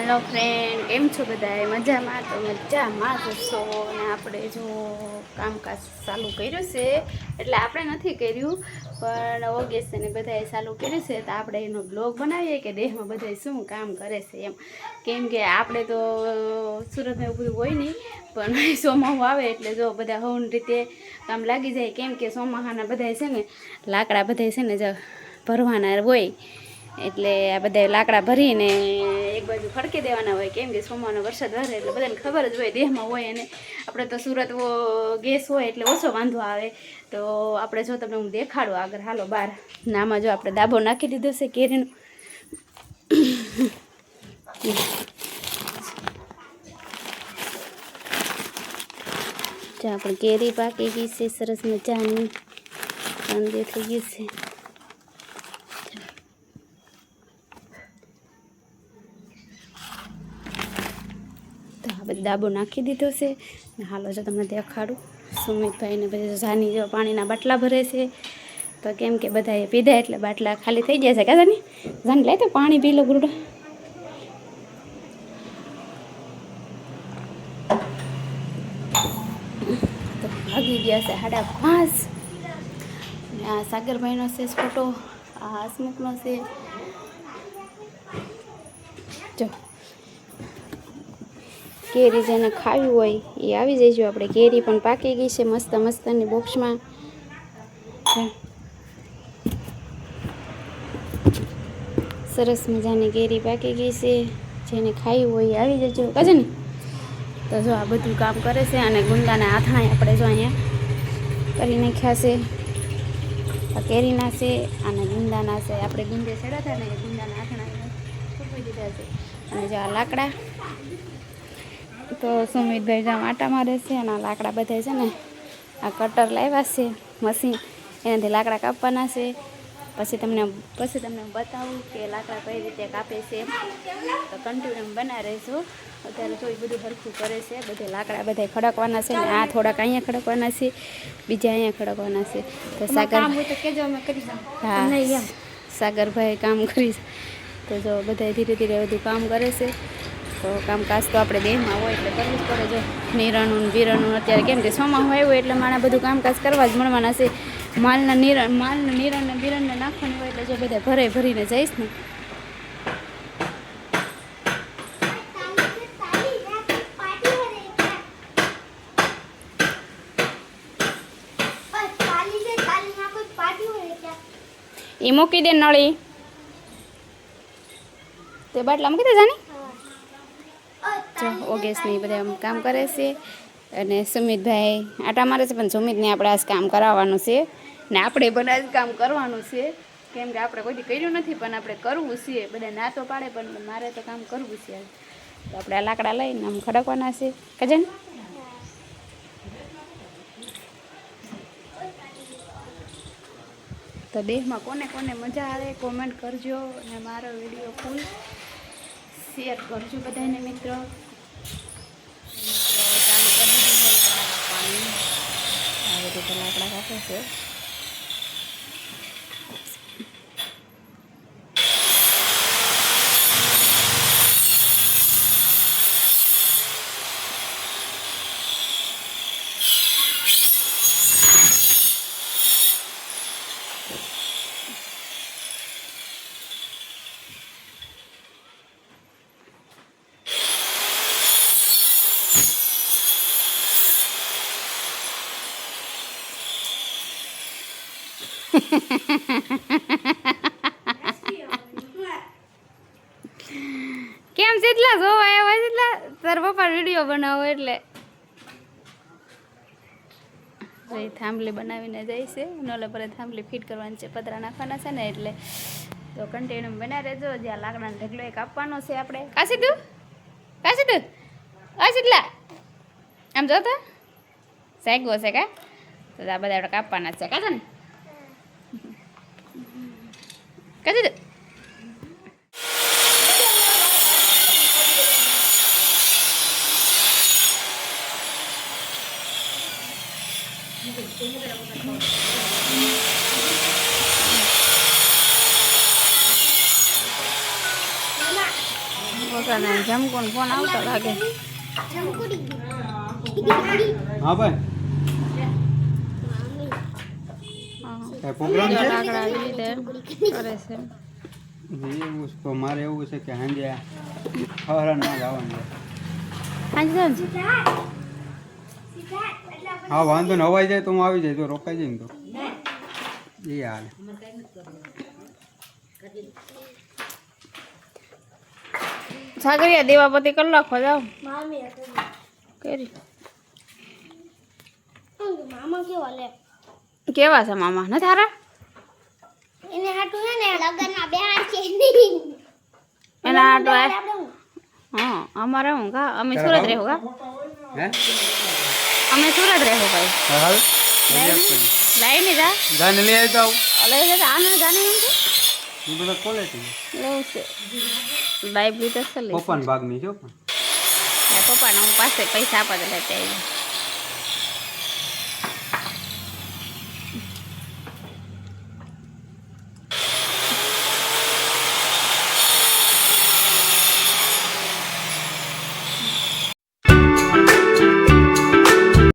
Hello friend, કેમ છો બધાય? મજામાં? તો મજામાં જ છો ને? આપણે જો કામકાજ ચાલુ કર્યું છે, એટલે આપણે નથી કર્યું, પણ ઓગેશ ને બધાએ ચાલુ કર્યું છે. તો આપણે એનો બ્લોગ બનાવીએ કે દેહમાં બધા શું કામ કરે છે એમ. કેમ કે આપણે તો સુરતમાં એવું બધું હોય નહીં, પણ ચોમાસું આવે એટલે જો બધા હવન રીતે કામ લાગી જાય. કેમ કે ચોમાસાના બધા છે ને લાકડા બધા છે ને જ ભરવાના હોય, એટલે આ બધા લાકડા ભરીને એક બાજુ ખડકી દેવાના હોય. કેમ કે સોમાનો વરસાદ વરે એટલે બધાને ખબર જ હોય દેહમાં હોય, અને આપણે તો સુરત ગેસ હોય એટલે ઓછો વાંધો આવે. તો આપણે જો તમને હું દેખાડું આગળ, હાલો બહાર. નામાં જો આપણે દાબો નાખી દીધો છે કેરીનો. જો આપણે કેરી પાકી ગઈ છે સરસ મજાની, કાંદે થઈ ગયું છે. દાબો નાખી દીધો છે. હાલો જો તમને દેખાડું. સુમિતભાઈને પછી જાની જો પાણીના બાટલા ભરે છે. તો કેમ કે બધાએ પીધા એટલે બાટલા ખાલી થઈ ગયા છે. કાં જાની? જાની લે તો પાણી પી લો ગુરુડો. તો ભાગી ગયા છે 5:30. આ સાગરભાઈનો છે ફોટો, આ હસમુખનો છે. જો કેરી જેને ખાવી હોય એ આવી જઈશું. આપણે કેરી પણ પાકી ગઈ છે મસ્ત મસ્તની બોક્સમાં. સરસ મજાની કેરી પાકી ગઈ છે. જેને ખાવી હોય એ આવી જજો. કજે ને તો જો આ બધું કામ કરે છે. અને ગુંદાના આથાણા આપણે જો અહીંયા કરી નાખ્યા છે. આ કેરીના છે અને ગુંદાના છે. આપણે ગુંદે ચડ્યા હતા ને એ ગુંદાના આથાણા ફૂટવી દીધા છે. અને જો આ લાકડા તો સુમિતભાઈ જ્યાં આટા મારે છે. અને આ લાકડા બધા છે ને આ કટર લાવ્યા છે મશીન, એનાથી લાકડા કાપવાના છે. પછી તમને બતાવું કે લાકડા કઈ રીતે કાપે છે. તો કન્ટિન્યુ બના રહેશું. અત્યારે તો એ બધું સરખું કરે છે. બધે લાકડા બધા ખડકવાના છે ને આ થોડાક અહીંયા ખડકવાના છે, બીજા અહીંયા ખડકવાના છે. તો સાગરભાઈ કામ કરીશ. તો જો બધા ધીરે ધીરે બધું કામ કરે છે. તો કામકાજ તો આપણે દેહમાં હોય એટલે કરવું જ પડે. જો નિરણું બીરણું અત્યારે કેમ કે સોમાં હોય એટલે મારા બધું કામકાજ કરવા જ મળવાના છે. માલના નિરણ ને બીરણને નાખવાનું હોય એટલે જો બધા ભરીને જઈશ ને. એ મૂકી દે નળી, તે બાટલા મૂકી દે જાની. જો ઓગેશની બધા કામ કરે છે. અને સુમિતભાઈ આટા મારે છે, પણ સુમિતને આપણે આજ કામ કરાવવાનું છે ને આપણે પણ આજ કામ કરવાનું છે. કેમ કે આપણે કોઈ કર્યું નથી, પણ આપણે કરવું છે. બધા ના તો પાડે પણ મારે તો કામ કરવું છે. તો આપણે આ લાકડા લઈને આમ ખડકવાના છે. કજન તો દેહમાં કોને કોને મજા આવે કોમેન્ટ કરજો, અને મારો વિડીયો ફૂલ શેર કરજો બધાને મિત્રો. ચાલુ કરી દીધું છે લાકડા કાપવાનું. આવી રીતે લાકડા કાપે છે. કેમ જેટલા જોવા આવ્યા જેટલા તાર પપ્પા વિડીયો બનાવો એટલે થાંભલી બનાવીને જાય છે. નોલે પર થાંભલી ફિટ કરવાની છે, પતરા નાખવાના છે ને એટલે. તો કન્ટિન્યુ બના રહેજો. જ્યાં લાકડાનો ઢગલો એક આપવાનો છે આપણે. કાશી તું જેટલા આમ જોતો સાગો છે કા. તો આ બધા આપણે કાપવાના છે. કાશે ને કાશી તું અને જમકોન ફોન આવતો લાગે. હા ભાઈ કઈ પ્રોગ્રામ છે લાકડા આવી રીતે કરે છે. એવું તો મારે એવું છે કે સાંજે ખરા ના જવાનું છે. હાંજે હા વાંધો ને હવાઈ જાય તો હું આવી જાય તો રોકાઈ જાય ને તો એ હાલ સાગરિયા દેવાપતિ કલાક જાઓ કરી મામા કેવા લે કેવા છે મામા ન થારા એને હાટું હે ને લગનમાં બેહાર છે એના આટો હા અમારે હું કા અમે સુરત રહેવું કા હે અમે સુરત રહેવું ભાઈ હા હાલ લાઈ ને જા જાને લઈ આવી તો આવું લઈ જતા આને જાને એમ છે હું બધા ક્વોલિટી લેવું છે ડાયાબિટીસ છે લે પપ્પાના ભાગની છો પણ પપ્પાને હું પાસે પૈસા આપવા દે લેતે આવી